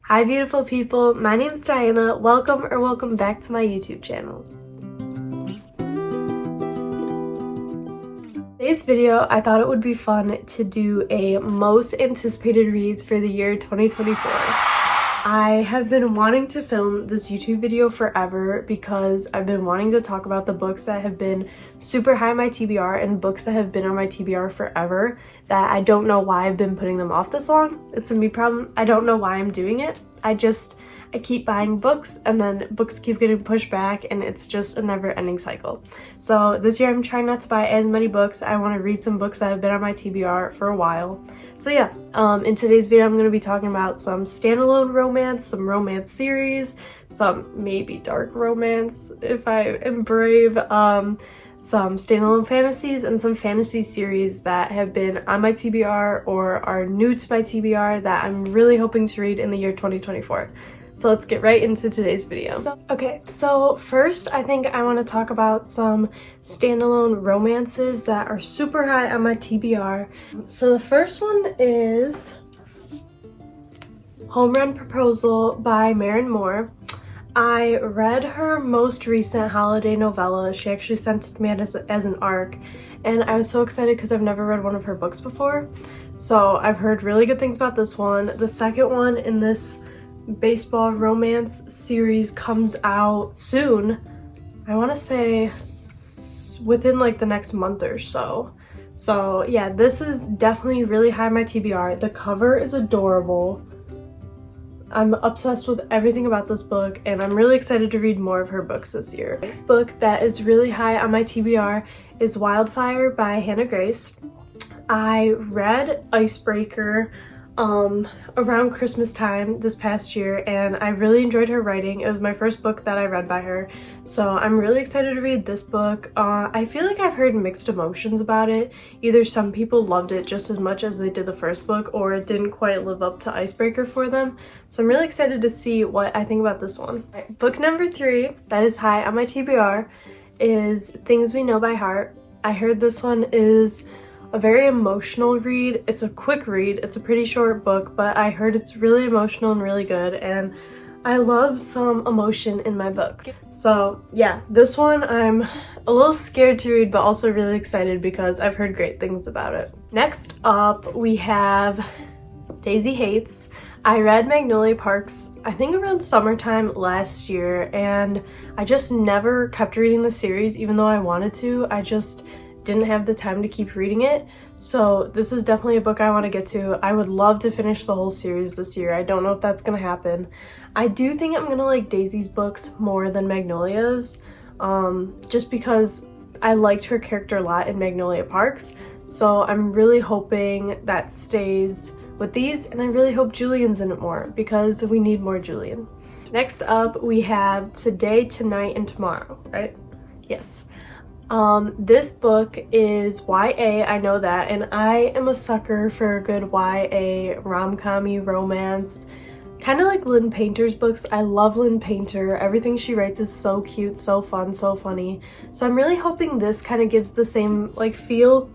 Hi beautiful people, my name is Diana. Welcome back to my YouTube channel. Today's video, I thought it would be fun to do a most anticipated reads for the year 2024. I have been wanting to film this YouTube video forever because I've been wanting to talk about the books that have been super high on my TBR and books that have been on my TBR forever that I don't know why I've been putting them off this long. It's a me problem. I don't know why I'm doing it. I keep buying books and then books keep getting pushed back and it's just a never-ending cycle. So this year I'm trying not to buy as many books. I want to read some books that have been on my TBR for a while. So yeah, in today's video I'm going to be talking about some standalone romance, some romance series, some maybe dark romance if I am brave, some standalone fantasies, and some fantasy series that have been on my TBR or are new to my TBR that I'm really hoping to read in the year 2024. So let's get right into today's video. Okay, so first I think I want to talk about some standalone romances that are super high on my TBR. So the first one is Home Run Proposal by Maren Moore. I read her most recent holiday novella. She actually sent it to me as an ARC, and I was so excited because I've never read one of her books before. So I've heard really good things about this one. The second one in this baseball romance series comes out soon. I want to say within like the next month or so. So yeah, this is definitely really high on my TBR. The cover is adorable. I'm obsessed with everything about this book and I'm really excited to read more of her books this year. The next book that is really high on my TBR is Wildfire by Hannah Grace. I read Icebreaker around Christmas time this past year and I really enjoyed her writing. It was my first book that I read by her, so I'm really excited to read this book. I feel like I've heard mixed emotions about it. Either some people loved it just as much as they did the first book, or it didn't quite live up to Icebreaker for them. So I'm really excited to see what I think about this one. Right, book number 3 that is high on my TBR is Things We Know by Heart. I heard this one is a very emotional read. It's a quick read. It's a pretty short book, but I heard it's really emotional and really good, and I love some emotion in my book. So yeah, this one I'm a little scared to read, but also really excited because I've heard great things about it. Next up, we have Daisy Hates. I read Magnolia Parks, I think around summertime last year, and I just never kept reading the series even though I wanted to. I just didn't have the time to keep reading it. So this is definitely a book I want to get to. I would love to finish the whole series this year. I don't know if that's gonna happen. I do think I'm gonna like Daisy's books more than Magnolia's, just because I liked her character a lot in Magnolia Parks. So I'm really hoping that stays with these, and I really hope Julian's in it more because we need more Julian. Next up, we have Today, Tonight, and Tomorrow, right? Yes. This book is YA, I know that, and I am a sucker for a good YA rom-com-y romance. Kind of like Lynn Painter's books. I love Lynn Painter. Everything she writes is so cute, so fun, so funny. So I'm really hoping this kind of gives the same like feel.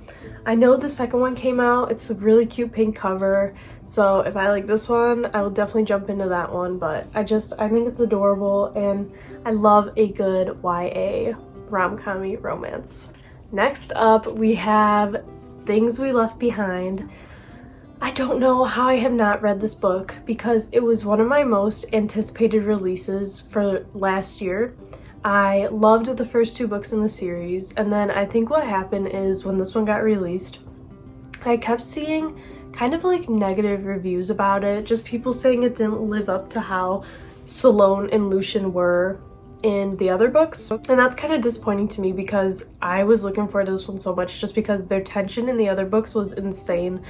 I know the second one came out. It's a really cute pink cover. So if I like this one, I will definitely jump into that one. But I think it's adorable and I love a good YA rom-com-y romance. Next up, we have Things We Left Behind. I don't know how I have not read this book because it was one of my most anticipated releases for last year. I loved the first 2 books in the series, and then I think what happened is when this one got released, I kept seeing kind of like negative reviews about it, just people saying it didn't live up to how Salome and Lucian were in the other books, and that's kind of disappointing to me because I was looking forward to this one so much just because their tension in the other books was insane.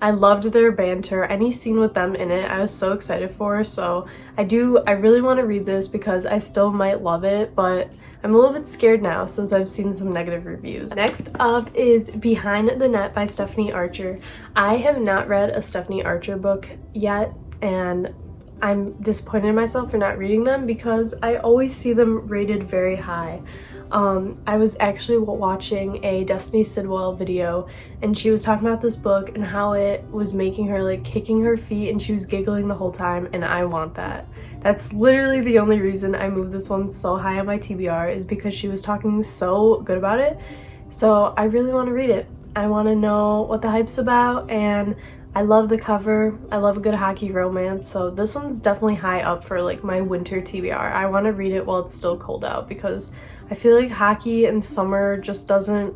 I loved their banter. Any scene with them in it I was so excited for, so I really want to read this because I still might love it, but I'm a little bit scared now since I've seen some negative reviews. Next up is Behind the Net by Stephanie Archer. I have not read a Stephanie Archer book yet, and I'm disappointed in myself for not reading them because I always see them rated very high. I was actually watching a Destiny Sidwell video, and she was talking about this book and how it was making her like kicking her feet and she was giggling the whole time, and I want that. That's literally the only reason I moved this one so high on my TBR, is because she was talking so good about it. So I really want to read it. I want to know what the hype's about, and I love the cover. I love a good hockey romance, so this one's definitely high up for like my winter TBR. I want to read it while it's still cold out, because I feel like hockey in summer just doesn't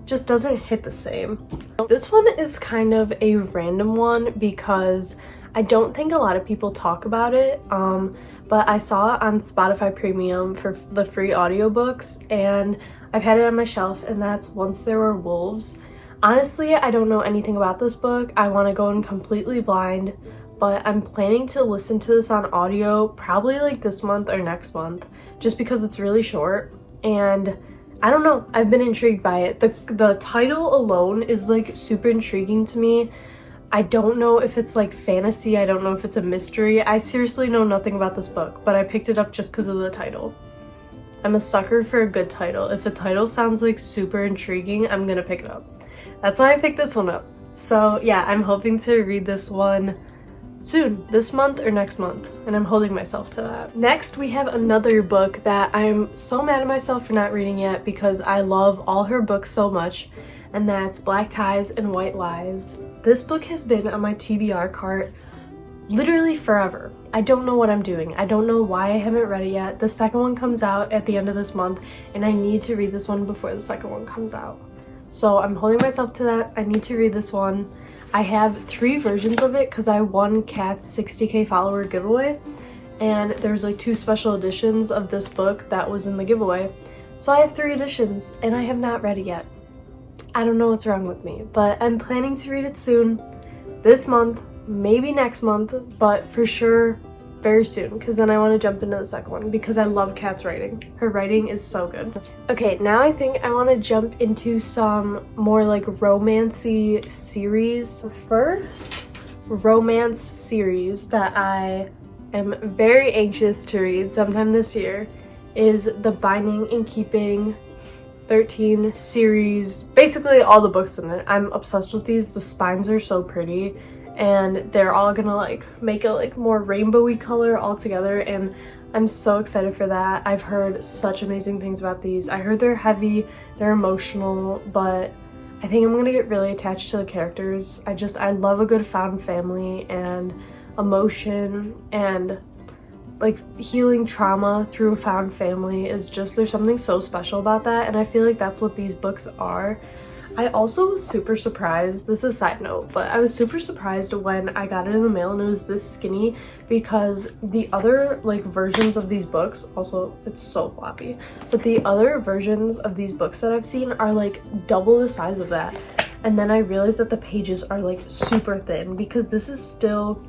hit the same. This one is kind of a random one because I don't think a lot of people talk about it, but I saw it on Spotify Premium for the free audiobooks, and I've had it on my shelf, and that's Once There Were Wolves. Honestly, I don't know anything about this book. I want to go in completely blind, but I'm planning to listen to this on audio probably like this month or next month, just because it's really short, and I don't know, I've been intrigued by it. The title alone is like super intriguing to me. I don't know if it's like fantasy, I don't know if it's a mystery. I seriously know nothing about this book, but I picked it up just because of the title. I'm a sucker for a good title. If the title sounds like super intriguing, I'm gonna pick it up. That's why I picked this one up. So yeah, I'm hoping to read this one soon, this month or next month, and I'm holding myself to that. Next, we have another book that I'm so mad at myself for not reading yet because I love all her books so much, and that's Black Ties and White Lies. This book has been on my TBR cart literally forever. I don't know what I'm doing. I don't know why I haven't read it yet. The second one comes out at the end of this month, and I need to read this one before the second one comes out. So I'm holding myself to that. I need to read this one. I have 3 versions of it because I won Kat's 60k follower giveaway, and there's like 2 special editions of this book that was in the giveaway. So I have 3 editions, and I have not read it yet. I don't know what's wrong with me, but I'm planning to read it soon, this month, maybe next month, but for sure very soon, because then I want to jump into the second one because I love Kat's writing. Her writing is so good. Okay, now I think I want to jump into some more like romancy series. The first romance series that I am very anxious to read sometime this year is the Binding and Keeping 13 series. Basically all the books in it. I'm obsessed with these. The spines are so pretty, and they're all gonna like make it like more rainbowy color all together, and I'm so excited for that. I've heard such amazing things about these. I heard they're heavy, they're emotional, but I think I'm gonna get really attached to the characters. I love a good found family and emotion, and like healing trauma through a found family is just, there's something so special about that, and I feel like that's what these books are. I also was super surprised, this is a side note, but I was super surprised when I got it in the mail and it was this skinny, because the other like versions of these books, also it's so floppy, but the other versions of these books that I've seen are like double the size of that. And then I realized that the pages are like super thin, because this is still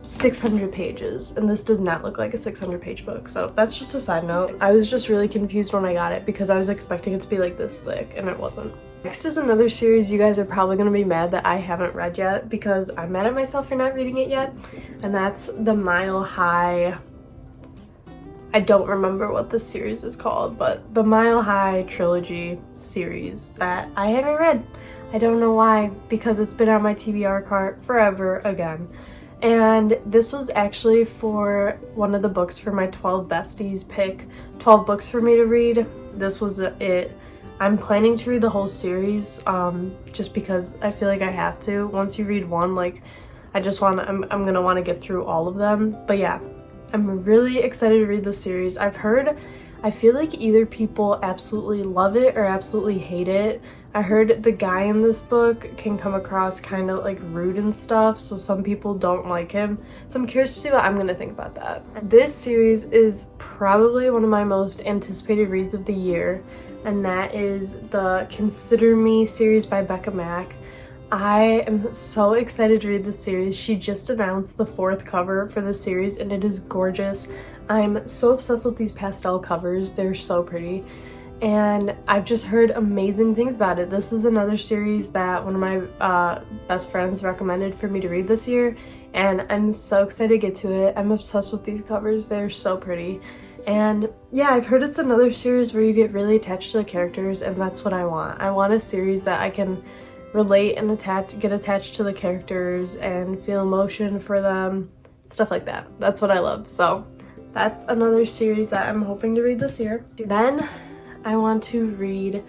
600 pages and this does not look like a 600-page book. So that's just a side note. I was just really confused when I got it because I was expecting it to be like this thick and it wasn't. Next is another series you guys are probably going to be mad that I haven't read yet, because I'm mad at myself for not reading it yet, and that's the Mile High. I don't remember what this series is called, but the Mile High trilogy series that I haven't read. I don't know why, because it's been on my TBR cart forever again. And this was actually for one of the books for my 12 besties pick, 12 books for me to read. This was it. I'm planning to read the whole series, just because I feel like I have to. Once you read one, like, I'm gonna want to get through all of them. But yeah, I'm really excited to read this series. I feel like either people absolutely love it or absolutely hate it. I heard the guy in this book can come across kind of like rude and stuff, so some people don't like him. So I'm curious to see what I'm gonna think about that. This series is probably one of my most anticipated reads of the year, and that is the Consider Me series by Becca Mack. I am so excited to read this series. She just announced the 4th cover for the series and it is gorgeous. I'm so obsessed with these pastel covers. They're so pretty. And I've just heard amazing things about it. This is another series that one of my best friends recommended for me to read this year, and I'm so excited to get to it. I'm obsessed with these covers. They're so pretty. And yeah, I've heard it's another series where you get really attached to the characters, and that's what I want. I want a series that I can relate and get attached to the characters and feel emotion for them, stuff like that. That's what I love. So that's another series that I'm hoping to read this year. Then I want to read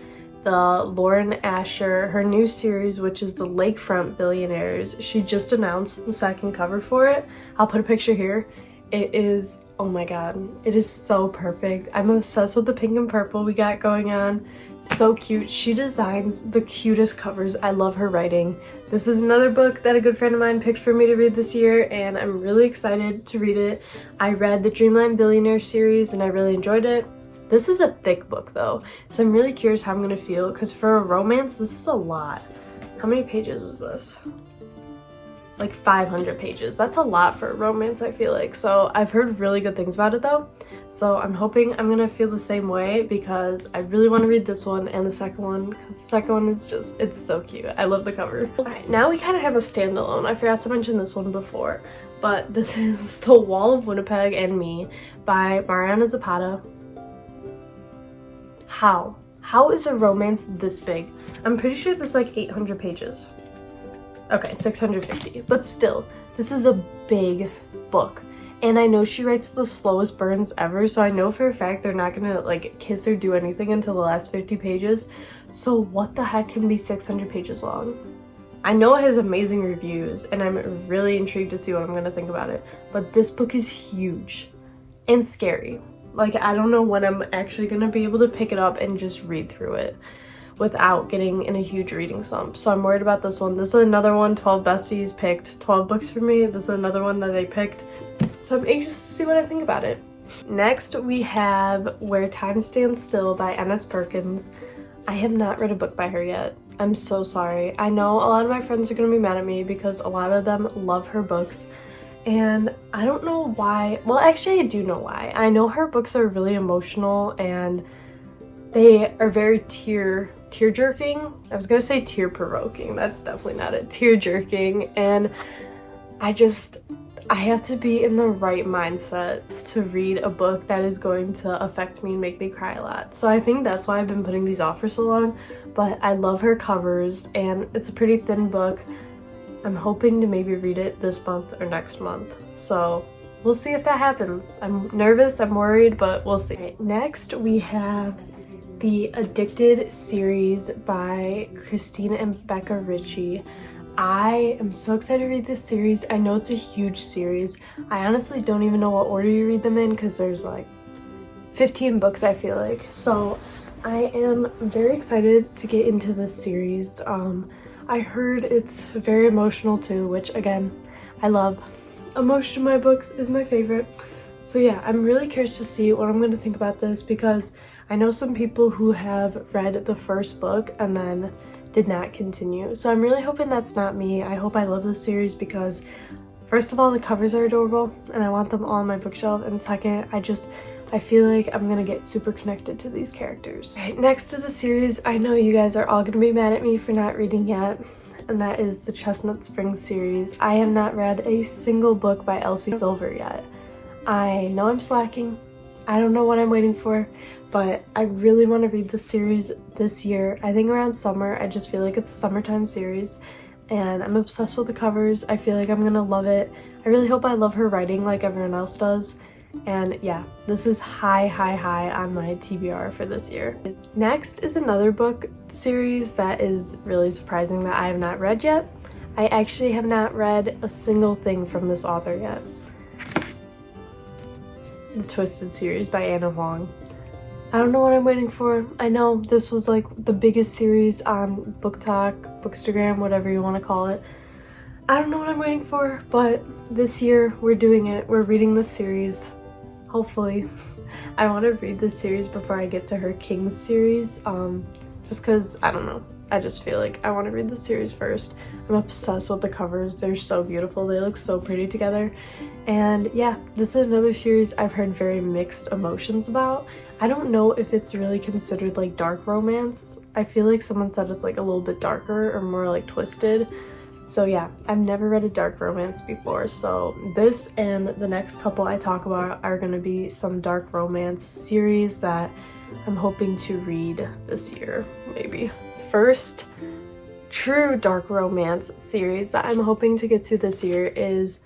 the Lauren Asher, her new series, which is the Lakefront Billionaires. She just announced the second cover for it. I'll put a picture here. It is, oh my god, it is so perfect. I'm obsessed with the pink and purple we got going on. So cute. She designs the cutest covers. I love her writing. This is another book that a good friend of mine picked for me to read this year, and I'm really excited to read it. I read the Dreamland Billionaire series and I really enjoyed it. This is a thick book though, so I'm really curious how I'm gonna feel, because for a romance, this is a lot. How many pages is this? Like 500 pages. That's a lot for a romance, I feel like. So I've heard really good things about it though. So I'm hoping I'm gonna feel the same way, because I really want to read this one and the second one, because the second one is just, it's so cute. I love the cover. Alright, now we kind of have a standalone. I forgot to mention this one before, but this is The Wall of Winnipeg and Me by Mariana Zapata. How is a romance this big? I'm pretty sure there's like 800 pages. Okay, 650, but still, this is a big book. And I know she writes the slowest burns ever, so I know for a fact they're not gonna like kiss or do anything until the last 50 pages. So what the heck can be 600 pages long? I know it has amazing reviews, and I'm really intrigued to see what I'm gonna think about it, but this book is huge and scary. Like, I don't know when I'm actually gonna be able to pick it up and just read through it without getting in a huge reading slump. So I'm worried about this one. This is another one 12 besties picked 12 books for me. This is another one that they picked. So I'm anxious to see what I think about it. Next we have Where Time Stands Still by N.S. Perkins. I have not read a book by her yet. I'm so sorry. I know a lot of my friends are gonna be mad at me because a lot of them love her books. And I don't know why. Well, actually I do know why. I know her books are really emotional and they are very tear-jerking. I was gonna say tear-provoking. That's definitely not it. Tear-jerking. And I have to be in the right mindset to read a book that is going to affect me and make me cry a lot. So I think that's why I've been putting these off for so long. But I love her covers and it's a pretty thin book. I'm hoping to maybe read it this month or next month. So we'll see if that happens. I'm nervous, I'm worried, but we'll see. Right, next we have the Addicted series by Christina and Becca Ritchie. I am so excited to read this series. I know it's a huge series. I honestly don't even know what order you read them in because there's like 15 books, I feel like. So I am very excited to get into this series. I heard it's very emotional too, which again, I love. Emotion in my books is my favorite. So yeah, I'm really curious to see what I'm going to think about this, because I know some people who have read the first book and then did not continue. So I'm really hoping that's not me. I hope I love this series because first of all, the covers are adorable and I want them all on my bookshelf, and second, I feel like I'm gonna get super connected to these characters. Right, next is a series I know you guys are all gonna be mad at me for not reading yet, and that is the Chestnut Springs series. I have not read a single book by Elsie Silver yet. I know I'm slacking. I don't know what I'm waiting for, but I really want to read this series this year. I think around summer. I just feel like it's a summertime series, and I'm obsessed with the covers. I feel like I'm gonna love it. I really hope I love her writing like everyone else does. And yeah, this is high on my TBR for this year. Next is another book series that is really surprising that I have not read yet. I actually have not read a single thing from this author yet. The Twisted series by Anna Huang. I don't know what I'm waiting for. I know this was like the biggest series on Book Talk, Bookstagram, whatever you want to call it. I don't know what I'm waiting for, but this year we're doing it. We're reading this series. Hopefully. I want to read this series before I get to her Kings series, just because, I don't know, I just feel like I want to read the series first. I'm obsessed with the covers. They're so beautiful. They look so pretty together. And yeah, this is another series I've heard very mixed emotions about. I don't know if it's really considered like dark romance. I feel like someone said it's like a little bit darker or more like twisted, So yeah, I've never read a dark romance before, so this and the next couple I talk about are going to be some dark romance series that I'm hoping to read this year, maybe. First true dark romance series that I'm hoping to get to this year is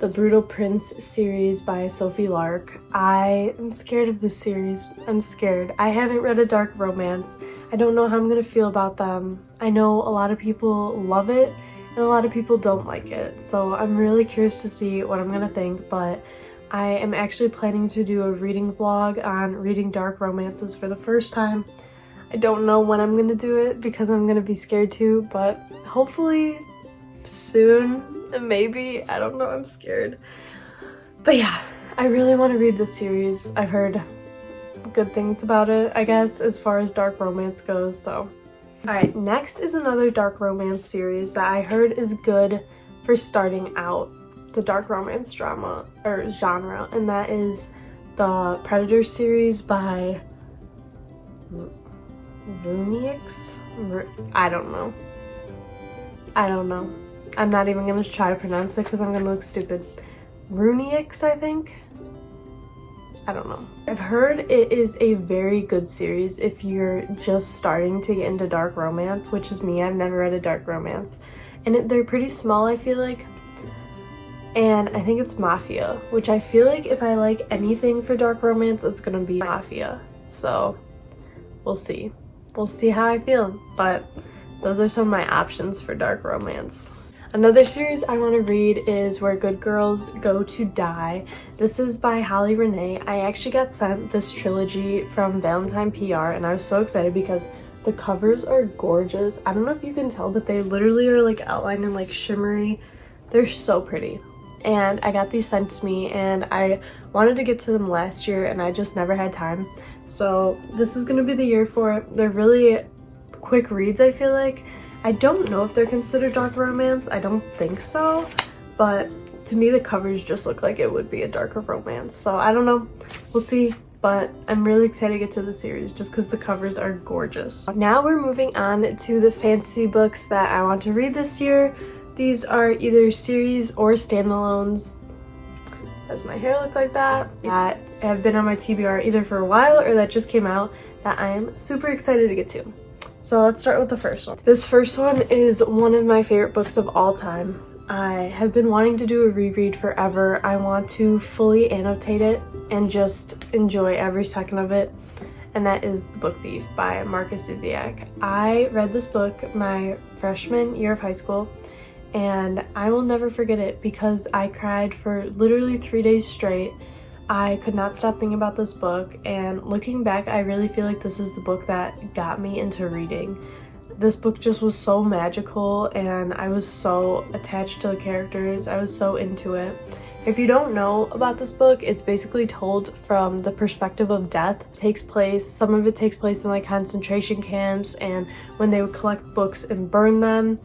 the Brutal Prince series by Sophie Lark. I am scared of this series. I'm scared. I haven't read a dark romance. I don't know how I'm going to feel about them. I know a lot of people love it and a lot of people don't like it, so I'm really curious to see what I'm gonna think, but I am actually planning to do a reading vlog on reading dark romances for the first time. I don't know when I'm gonna do it because I'm gonna be scared too, but hopefully soon, maybe. I don't know, I'm scared. But yeah, I really want to read this series. I've heard good things about it, I guess, as far as dark romance goes, so. Alright, next is another dark romance series that I heard is good for starting out the dark romance drama or genre, and that is the Predator series by Runix? I don't know. I'm not even gonna try to pronounce it because I'm gonna look stupid. Runix, I think? I don't know. I've heard it is a very good series if you're just starting to get into dark romance, which is me. I've never read a dark romance. And they're pretty small, I feel like. And I think it's Mafia, which I feel like if I like anything for dark romance, it's gonna be Mafia. So, we'll see. We'll see how I feel. But those are some of my options for dark romance. Another series I want to read is Where Good Girls Go to Die. This is by Holly Renee. I actually got sent this trilogy from Valentine PR and I was so excited because the covers are gorgeous. I don't know if you can tell, but they literally are like outlined in like shimmery. They're so pretty. And I got these sent to me and I wanted to get to them last year and I just never had time. So this is going to be the year for it. They're really quick reads, I feel like. I don't know if they're considered dark romance. I don't think so, but to me the covers just look like it would be a darker romance. So I don't know, we'll see, but I'm really excited to get to the series just because the covers are gorgeous. Now we're moving on to the fantasy books that I want to read this year. These are either series or standalones. Does my hair look like that? That have been on my TBR either for a while or that just came out that I am super excited to get to. So let's start with the first one. This first one is one of my favorite books of all time. I have been wanting to do a reread forever. I want to fully annotate it and just enjoy every second of it. And that is The Book Thief by Marcus Zuziak. I read this book my freshman year of high school and I will never forget it because I cried for literally 3 days straight. I could not stop thinking about this book, and looking back, I really feel like this is the book that got me into reading. This book just was so magical, and I was so attached to the characters. I was so into it. If you don't know about this book, it's basically told from the perspective of death. Some of it takes place in like concentration camps and when they would collect books and burn them.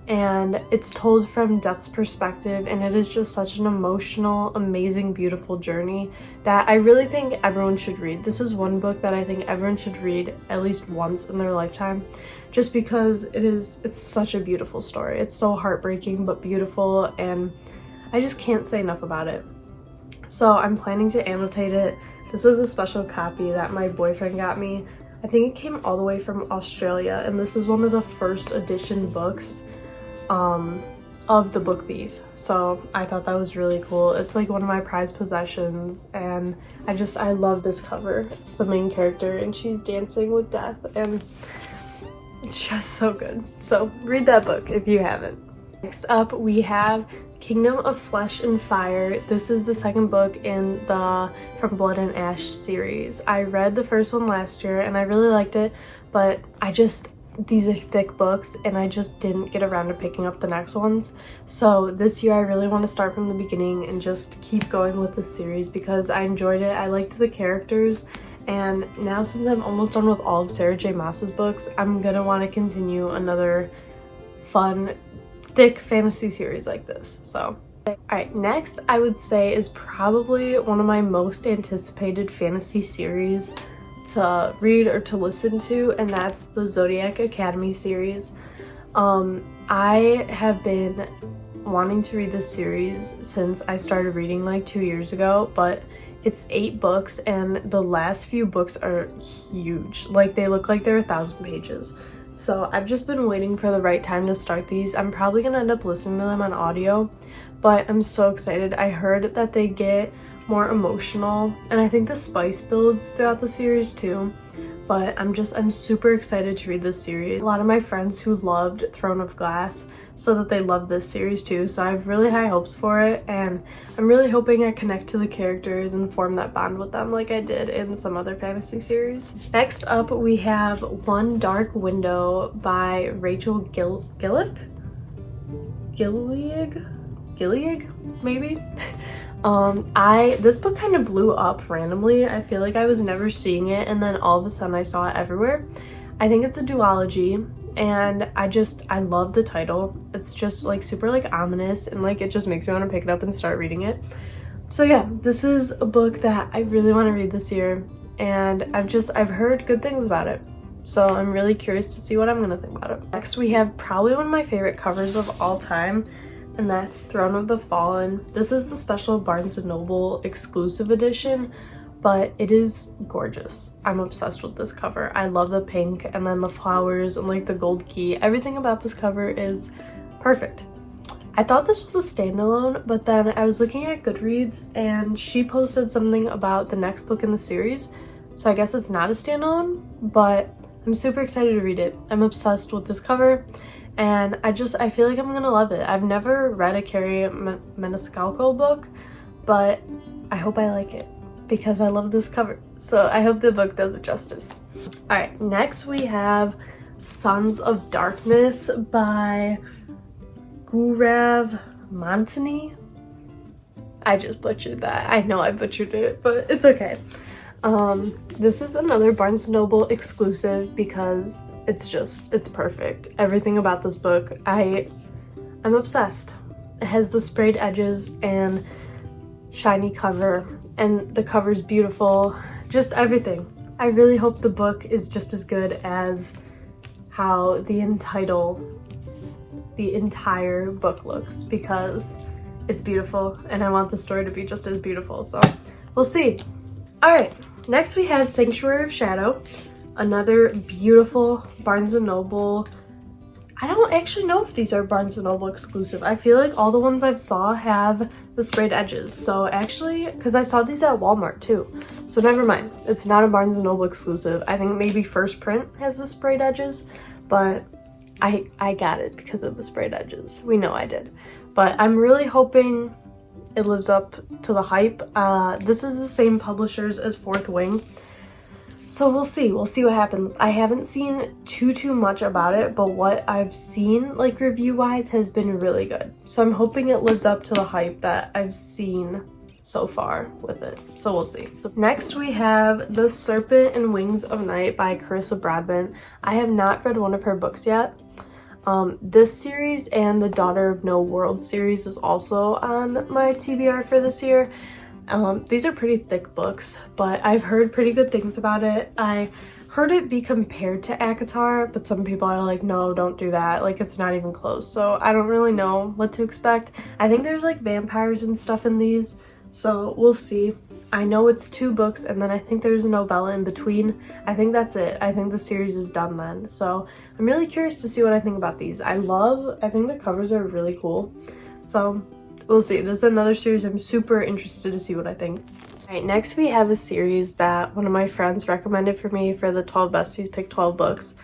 And it's told from Death's perspective, and it is just such an emotional, amazing, beautiful journey that I really think everyone should read. This is one book that I think everyone should read at least once in their lifetime, just because it's such a beautiful story. It's so heartbreaking but beautiful, and I just can't say enough about it. So I'm planning to annotate it. This is a special copy that my boyfriend got me. I think it came all the way from Australia, and this is one of the first edition books of The Book Thief. So I thought that was really cool. It's like one of my prized possessions, and I love this cover. It's the main character and she's dancing with death, and it's just so good. So read that book if you haven't. Next up we have Kingdom of Flesh and Fire. This is the second book in the From Blood and Ash series. I read the first one last year and I really liked it, but these are thick books and I just didn't get around to picking up the next ones. So this year I really want to start from the beginning and just keep going with this series because I enjoyed it. I liked the characters, and now since I'm almost done with all of Sarah J Maas's books, I'm gonna want to continue another fun, thick fantasy series like this. So alright, next I would say is probably one of my most anticipated fantasy series to read or to listen to, and that's the Zodiac Academy series. I have been wanting to read this series since I started reading like 2 years ago, but it's 8 books and the last few books are huge. Like they look like they're 1,000 pages. So I've just been waiting for the right time to start these. I'm probably gonna end up listening to them on audio, but I'm so excited. I heard that they get more emotional, and I think the spice builds throughout the series too. But I'm super excited to read this series. A lot of my friends who loved Throne of Glass said that they love this series too, so I have really high hopes for it, and I'm really hoping I connect to the characters and form that bond with them like I did in some other fantasy series. Next up, we have One Dark Window by Rachel Gillick, maybe? This book kind of blew up randomly. I feel like I was never seeing it, and then all of a sudden I saw it everywhere. I think it's a duology, and I love the title. It's just like super like ominous, and like it just makes me want to pick it up and start reading it. So yeah, this is a book that I really want to read this year, and I've heard good things about it. So I'm really curious to see what I'm gonna think about it. Next, we have probably one of my favorite covers of all time, and that's Throne of the Fallen. This is the special Barnes & Noble exclusive edition, but it is gorgeous. I'm obsessed with this cover. I love the pink and then the flowers and like the gold key. Everything about this cover is perfect. I thought this was a standalone, but then I was looking at Goodreads and she posted something about the next book in the series. So I guess it's not a standalone, but I'm super excited to read it. I'm obsessed with this cover, and I feel like I'm gonna love it. I've never read a Carrie Maniscalco book, but I hope I like it because I love this cover. So I hope the book does it justice. All right, next we have Sons of Darkness by Gaurav Mantani. I just butchered that. I know I butchered it, but it's okay. This is another Barnes & Noble exclusive because it's perfect. Everything about this book, I'm obsessed. It has the sprayed edges and shiny cover, and the cover's beautiful. Just everything. I really hope the book is just as good as how the entire book looks, because it's beautiful and I want the story to be just as beautiful, so we'll see. All right, next we have Sanctuary of Shadow, another beautiful Barnes & Noble. I don't actually know if these are Barnes & Noble exclusive. I feel like all the ones I've saw have the sprayed edges. So actually, because I saw these at Walmart too. So never mind. It's not a Barnes & Noble exclusive. I think maybe First Print has the sprayed edges, but I got it because of the sprayed edges. We know I did. But I'm really hoping it lives up to the hype. This is the same publishers as Fourth Wing. So we'll see what happens. I haven't seen too much about it, but what I've seen like review wise has been really good. So I'm hoping it lives up to the hype that I've seen so far with it. So we'll see. Next we have The Serpent and Wings of Night by Carissa Broadbent. I have not read one of her books yet. This series and the Daughter of No World series is also on my TBR for this year. These are pretty thick books, but I've heard pretty good things about it. I heard it be compared to ACOTAR, but some people are like, no, don't do that. Like, it's not even close. So I don't really know what to expect. I think there's like vampires and stuff in these, so we'll see. I know it's 2 books, and then I think there's a novella in between. I think that's it. I think the series is done then. So I'm really curious to see what I think about these. I think the covers are really cool. So we'll see. This is another series I'm super interested to see what I think. All right, next we have a series that one of my friends recommended for me for the 12 Besties Pick 12 books,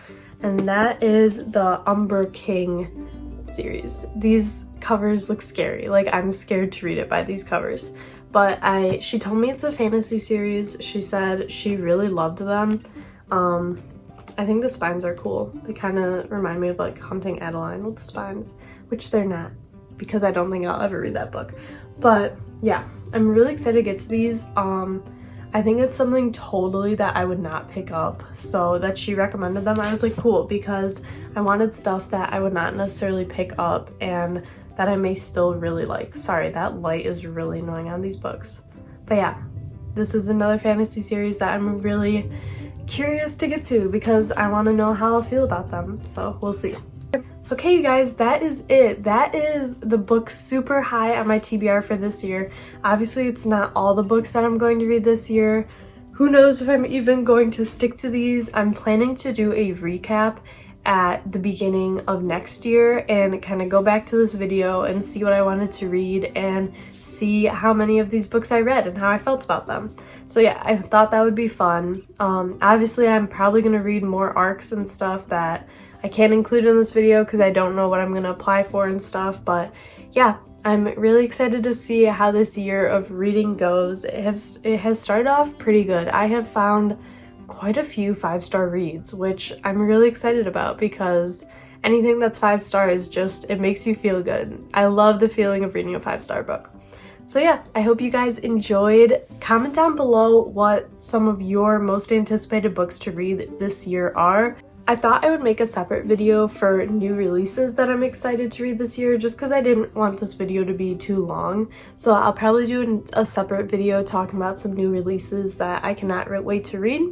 and that is the Umber King series. These covers look scary. Like, I'm scared to read it by these covers. But she told me it's a fantasy series. She said she really loved them. I think the spines are cool. They kind of remind me of like Hunting Adeline with the spines, which they're not, because I don't think I'll ever read that book. But yeah, I'm really excited to get to these. I think it's something totally that I would not pick up. So that she recommended them, I was like, cool, because I wanted stuff that I would not necessarily pick up and that I may still really like. Sorry, that light is really annoying on these books. But yeah, this is another fantasy series that I'm really curious to get to because I want to know how I'll feel about them. So we'll see. Okay, you guys, that is it. That is the book super high on my TBR for this year. Obviously, it's not all the books that I'm going to read this year. Who knows if I'm even going to stick to these. I'm planning to do a recap at the beginning of next year and kind of go back to this video and see what I wanted to read and see how many of these books I read and how I felt about them. So yeah, I thought that would be fun. Obviously, I'm probably going to read more arcs and stuff that I can't include in this video because I don't know what I'm going to apply for and stuff, but yeah, I'm really excited to see how this year of reading goes. It has started off pretty good. I have found quite a few 5-star reads, which I'm really excited about because anything that's 5 stars it makes you feel good. I love the feeling of reading a 5-star book. So yeah, I hope you guys enjoyed. Comment down below what some of your most anticipated books to read this year are. I thought I would make a separate video for new releases that I'm excited to read this year just because I didn't want this video to be too long. So I'll probably do a separate video talking about some new releases that I cannot wait to read.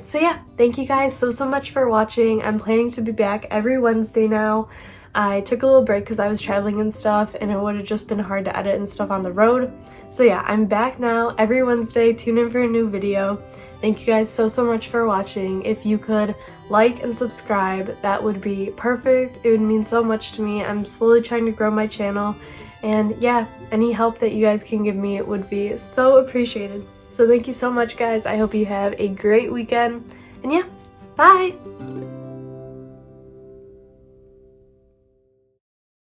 So yeah, thank you guys so much for watching. I'm planning to be back every Wednesday now. I took a little break because I was traveling and stuff and it would have just been hard to edit and stuff on the road. So yeah, I'm back now every Wednesday. Tune in for a new video. Thank you guys so much for watching. If you could like and subscribe, that would be perfect. It would mean so much to me. I'm slowly trying to grow my channel. And yeah, any help that you guys can give me would be so appreciated. So thank you so much, guys. I hope you have a great weekend. And yeah, bye!